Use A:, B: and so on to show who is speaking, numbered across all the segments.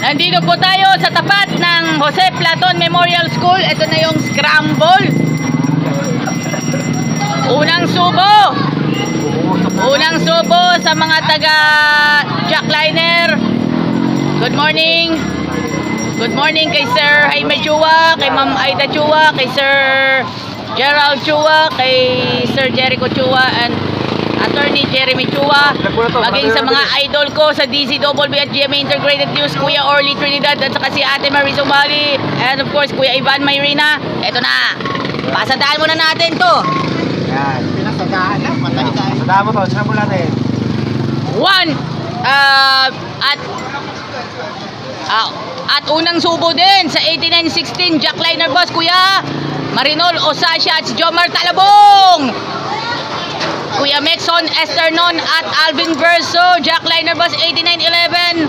A: Nandito po tayo sa tapat ng Jose Platon Memorial School. Ito na yung scramble. Unang subo. Unang subo sa mga taga Jackliner. Good morning. Good morning kay Sir Jaime Chua, kay Ma'am Aida Chua, kay Sir Gerald Chua, kay Sir Jericho Chua, and Attorney Jeremy Chua, maging sa mga idol ko sa DCWB at GMA Integrated News, Kuya Orly Trinidad, at saka si Ate Marie Somali, and of course Kuya Ivan Mayrina. Eto na, pasadaan muna natin to.
B: Yan, pinasadaan na, matay tayo. Sadaan mo to, saan mo natin?
A: One, at unang subo din sa 8916 Jackliner Bus, Kuya Marinol Osasha at si Jomar Talabong, Kuya Mexon Esternon at Alvin Verso, Jackliner Bus 8911.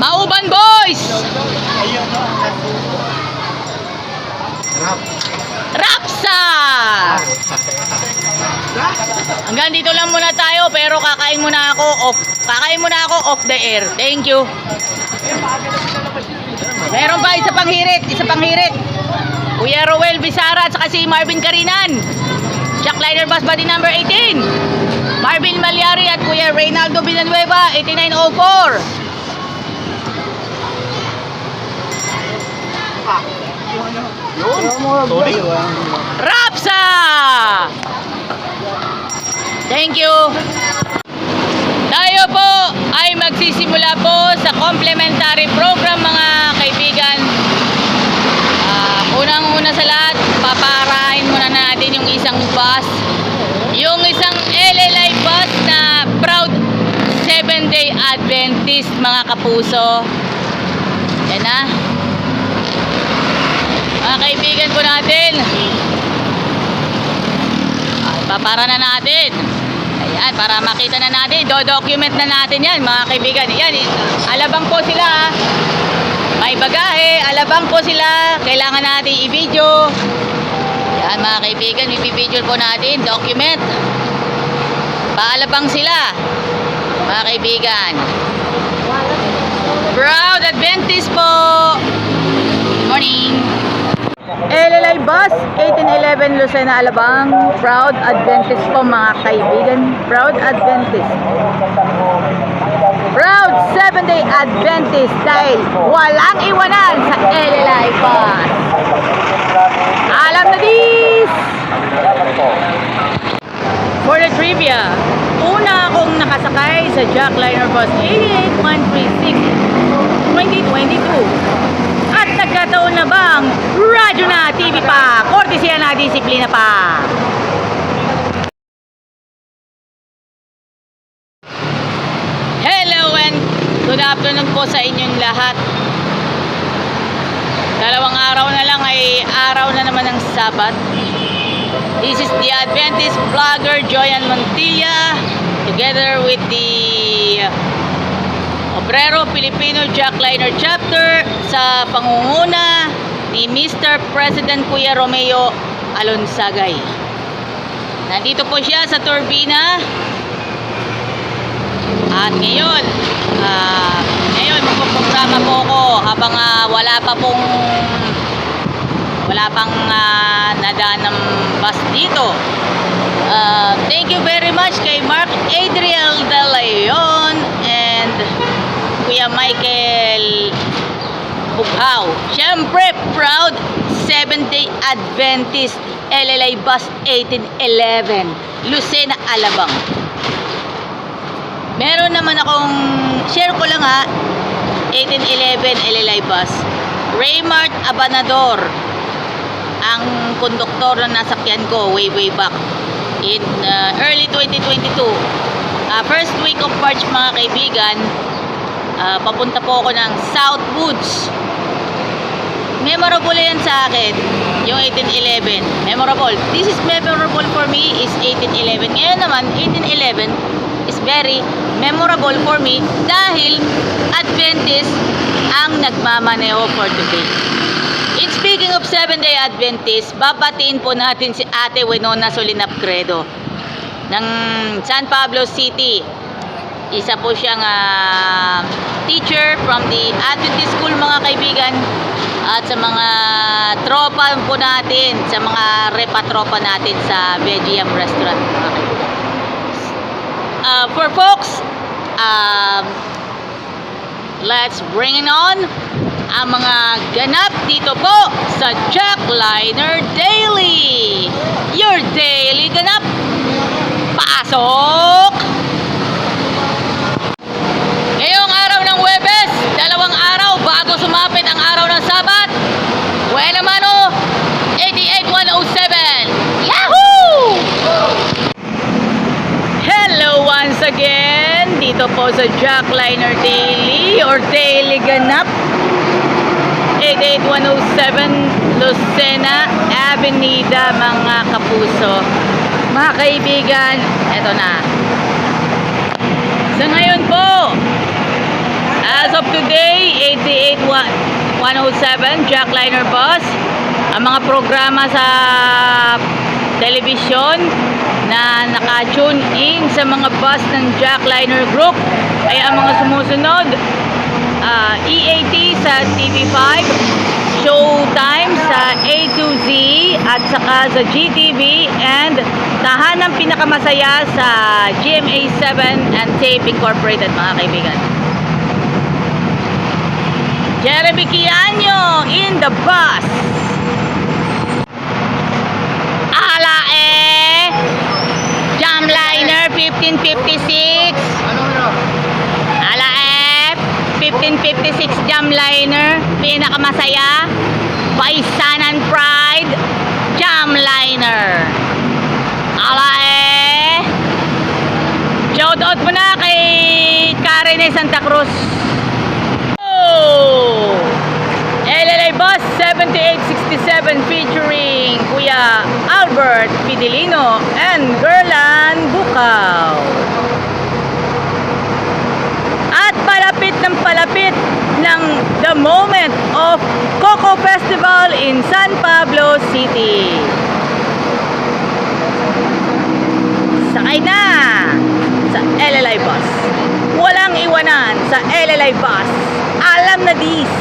A: Mauban Boys, Rapsa. Hanggang dito lang muna tayo, pero kakain muna ako off the air. Thank you. Meron pa isa pang hirit. Kuya Roel Bisara at saka si Marvin Karinan, Jackliner Bus Body number 18. Marvin Malyari at Kuya Reynaldo Villanueva, 8904.
B: Sorry.
A: Rapsa! Thank you. Tayo po ay magsisimula po sa complimentary program, mga kaibigan. Unang-una sa lahat, paparahin muna natin yung isang bus. Yung isang LLI bus na proud 7-day Adventist, mga kapuso. Yan na. Mga kaibigan po natin. Papara na natin. Ayan, para makita na natin. Do-document na natin yan, mga kaibigan. Yan, alabang po sila. May bagahe, alabang po sila. Kailangan natin i-video. Yan, mga kaibigan, i-video po natin. Document. Paalabang sila, mga kaibigan. Proud Adventist po. Good morning. LLI Bus 1811 Lucena Alabang, Proud Adventist po, mga kaibigan. Proud Adventist. Proud 7-day Adventist dahil walang iwanan sa LLI Bus. Alam na dis! For the trivia, una akong nakasakay sa Jackliner Bus 88136 2022. At nagkataon na bang radyo na, TV pa, kortesiya na, disiplina pa. Hello and good afternoon po sa inyong lahat. Dalawang araw na lang ay araw na naman ng Sabat. This is the Adventist vlogger Joyan Montilla, together with the Obrero Filipino Jackliner Chapter sa pangunguna ni Mr. President Kuya Romeo Alonsagay. Nandito po siya sa turbina. At ngayon magpoprograma po ako habang wala pang nadaan ng bus dito. Thank you very much kay Mark Adriel De Leon and Kuya Michael Bughaw. Siyempre, proud 7-day Adventist LLI Bus 1811 Lucena Alabang. Meron naman akong share ko lang 1811 LLI Bus. Raymart Abanador ang konduktor na nasakyan ko way back in early 2022. First week of March, mga kaibigan, papunta po ako ng Southwoods. Memorable yan sa akin, yung 1811. Memorable. This is memorable for me is 1811. Ngayon naman, 1811 is very memorable for me dahil Adventist ang nagmamaneho for today. In speaking of 7-day Adventist, babatiin po natin si Ate Winona Solinap Credo ng San Pablo City. Isa po siyang teacher from the Adventist School, mga kaibigan. At sa mga tropa po natin, sa mga repatropa natin sa Vegiam Restaurant. For folks, let's bring it on ang mga ganap dito po sa Jackliner Daily. Your daily ganap. Pasok! Ngayong araw ng Huwebes, 2 araw bago sumapit ang araw ng Sabat. Buena mano, 88107. Yahoo! Hello once again, dito po sa Jackliner Daily or Daily Ganap. 88107 Lucena Avenida, mga kapuso. Mga kaibigan, eto na. Sa ngayon po, as of today, 88107 Jackliner Bus, ang mga programa sa television na naka-tune in sa mga bus ng Jackliner Group ay ang mga sumusunod: EAT sa TV5, Showtime sa A to Z at saka sa GTV, and Tahanang Pinakamasaya sa GMA7 and Tape Incorporated, mga kaibigan. Jeremy Quiaño in the bus. Alae Jamliner 1556. Alae 1556 Jamliner, Pinakamasaya. Paisanan Pride Jamliner. Alae, shoutout mo na kay Karen Santa Cruz. LLA Bus 7867 featuring Kuya Albert Fidelino and Gerlan Bukaw. At palapit ng the moment of Coco Festival in San Pablo City. Sakay na sa LLA Bus. Walang iwanan sa LLA Bus. Alam na dis.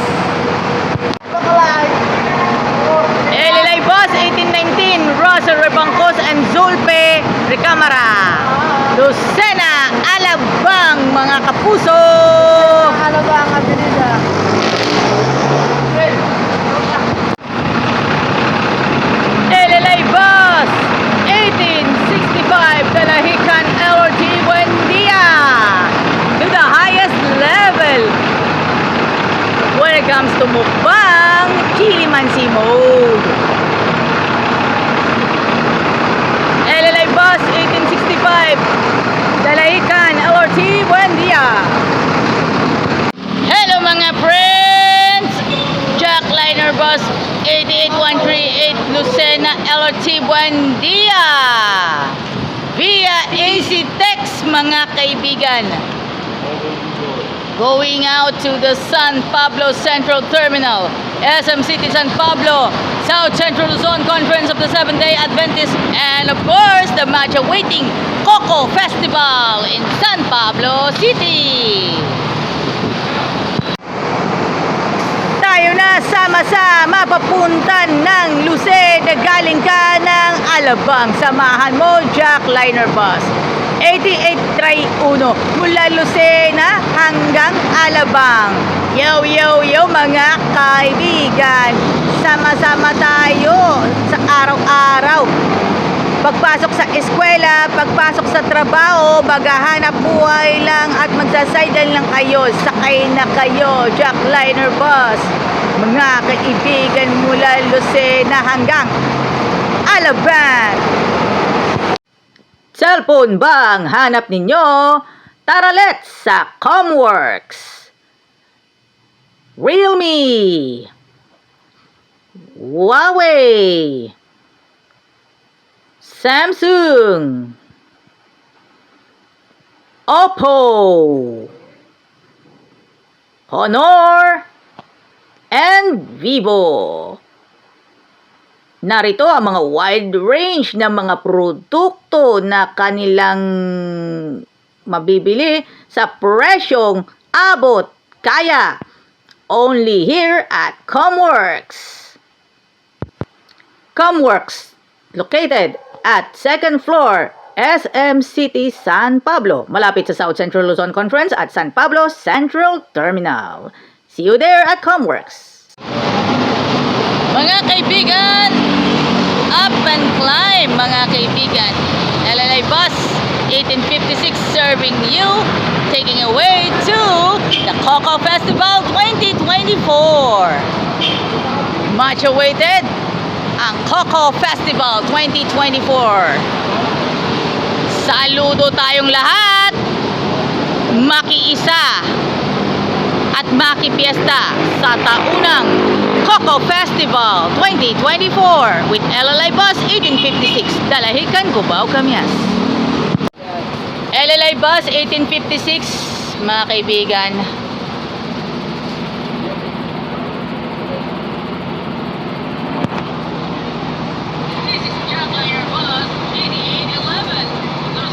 A: LLA Bus 1819 Russell Rebancos and Zulpe Recamara, Lucena, Alabang, mga kapuso.
B: Alabang, Avenida.
A: LLA Bus 1865 Dalahican LRT Buendia, to the highest level when it comes to mukbang Chilimansi mode. LLA Bus 1865 Dalahican LRT Buendia. Hello mga friends, Jackliner Bus 88138 Lucena LRT Buendia via AC Text, mga kaibigan. Going out to the San Pablo Central Terminal, SM City San Pablo, South Central Luzon Conference of the Seventh-day Adventist, and of course, the much awaiting Coco Festival in San Pablo City. Tayo na sama-sama papuntan ng Lucena, galing ka ng Alabang. Samahan mo, Jackliner Bus 8831 mula Lucena hanggang Alabang. Yo, yo, yo, mga kaibigan, sama-sama tayo sa araw-araw. Pagpasok sa eskwela, pagpasok sa trabaho, maghahanap buhay lang at magsasaydan lang kayo. Sakay na kayo, Jackliner Bus, mga kaibigan, mula Lucena hanggang Alabang. Cellphone bang hanap ninyo? Tara, let's sa Comworks. Realme, Huawei, Samsung, Oppo, Honor, and Vivo. Narito ang mga wide range ng mga produkto na kanilang mabibili sa presyong abot kaya. Only here at Comworks. Comworks, located at 2nd floor, SM City, San Pablo. Malapit sa South Central Luzon Conference at San Pablo Central Terminal. See you there at Comworks. Mga kaibigan, up and climb mga kaibigan. LLA Bus 1856 serving you, taking away to the Coco Festival 2024. Much awaited ang Coco Festival 2024. Saludo tayong lahat, makiisa at makipiesta sa taunang Coco Festival 2024 with LLA Bus 1856 Dalahican, Cubao, Camias. LLA Bus 1856 mga kaibigan.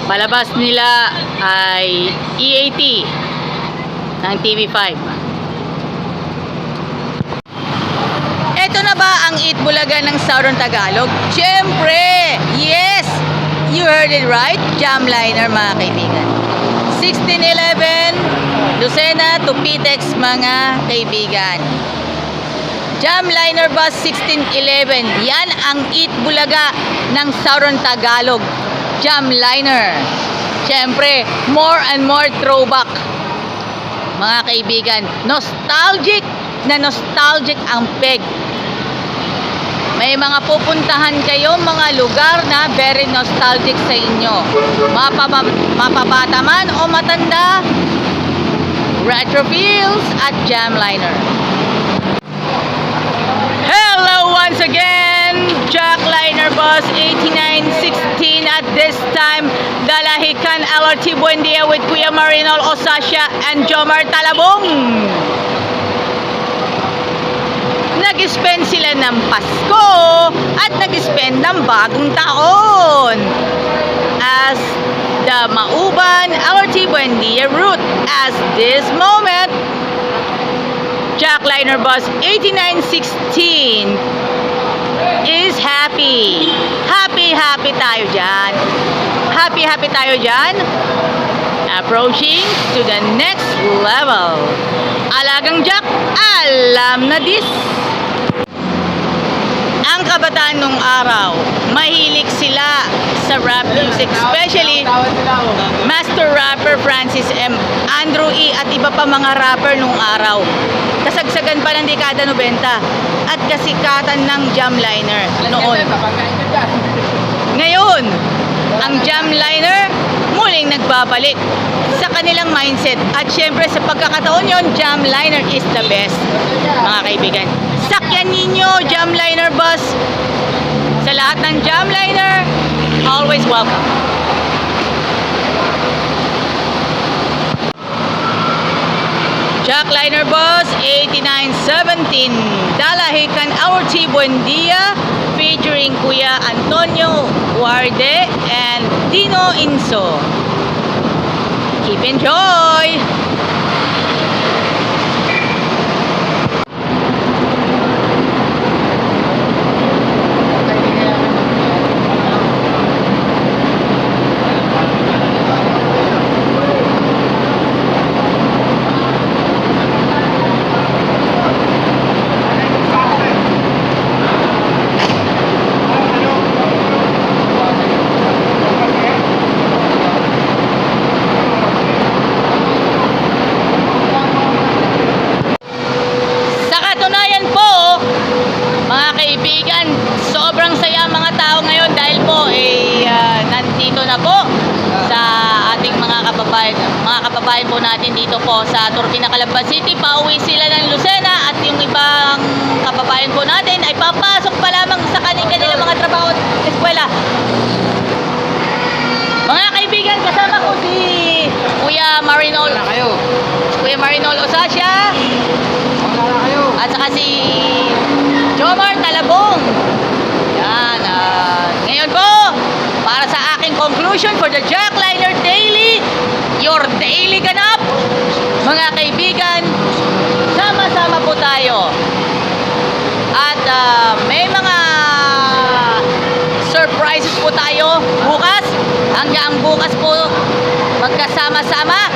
A: Palabas nila ay EAT ng TV5. Ito na ba ang Eat Bulaga ng Southern Tagalog? Siyempre! Yes! You heard it right, Jamliner mga kaibigan. 1611, Lucena to Pitex mga kaibigan. Jamliner Bus 1611, yan ang Eat Bulaga ng Southern Tagalog. Jamliner. Siyempre, more and more throwback. Mga kaibigan, nostalgic na nostalgic ang peg. May mga pupuntahan kayo, mga lugar na very nostalgic sa inyo. Mapabata man o matanda, Retro Feels at Jamliner. Hello once again, Jackliner Bus 8916 at this time, Dalahican LRT Buendia with Kuya Marinol Osasha and Jomar Talabong. Nag-spend sila ng Pasko at nag-spend ng bagong taon as the Mauban LRT Buendia route. As this moment, Jackliner Bus 8916 is happy. Happy tayo dyan. Happy tayo dyan. Approaching to the next level. Alagang Jack, alam na this. Ang kabataan nung araw, mahilig sila sa rap music, especially master rapper Francis M, Andrew E at iba pa mga rapper nung araw. Kasagsagan pa ng dekada 90 at kasikatan ng Jamliner noon. Ngayon, ang Jamliner muling nagbabalik sa kanilang mindset at syempre sa pagkakataon yon, Jamliner is the best mga kaibigan. Sakyan ninyo Jamliner Bus. Sa lahat ng Jamliner, always welcome. Jackliner Bus 8917 Dalahican LRT Buendia featuring Kuya Antonio Guarde and Dino Inso. Keep enjoy! Kababayan po natin dito po sa Turbina, Calamba City. Pauwi sila ng Lucena at yung ibang kababayan po natin ay papasok pa lamang sa kanilang mga trabaho at eskwela. Mga kaibigan, kasama ko si Kuya Marinol. Kuya Marinol Osasha. At saka si Jomar Talabong. Yan. Ngayon po, para sa aking conclusion for the Jackliner Daily, your daily ganap. Mga kaibigan, sama-sama po tayo. At may mga surprises po tayo bukas. Hanggang bukas po magkasama-sama.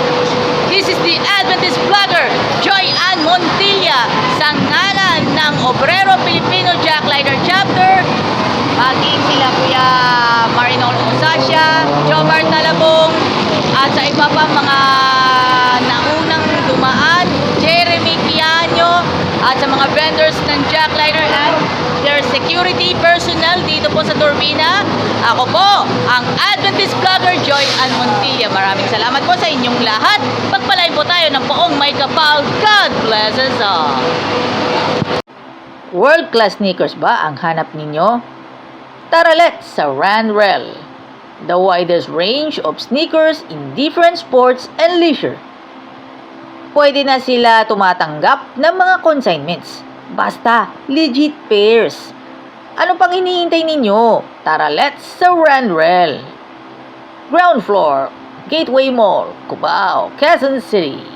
A: This is the Adventist vlogger, Joy Ann Montilla, sa ngalan ng Obrero Pilipino Jackliner Chapter. Maging sila Kuya Marinol Osasya, Jomar Talabong, at sa iba pa mga naunang dumaan, Jeremy Piano, at sa mga vendors ng Jackliner and their security personnel dito po sa Turbina. Ako po, ang Adventist vlogger Joy Ann Montilla. Maraming salamat po sa inyong lahat. Pagpalain po tayo ng poong may kapal. God bless us all. World-class sneakers ba ang hanap ninyo? Tara let's sa Ranrel, the widest range of sneakers in different sports and leisure. Pwede na sila tumatanggap ng mga consignments. Basta, legit pairs. Ano pang hinihintay ninyo? Tara let's sa Ranrel. Ground floor, Gateway Mall, Cubao, Quezon City.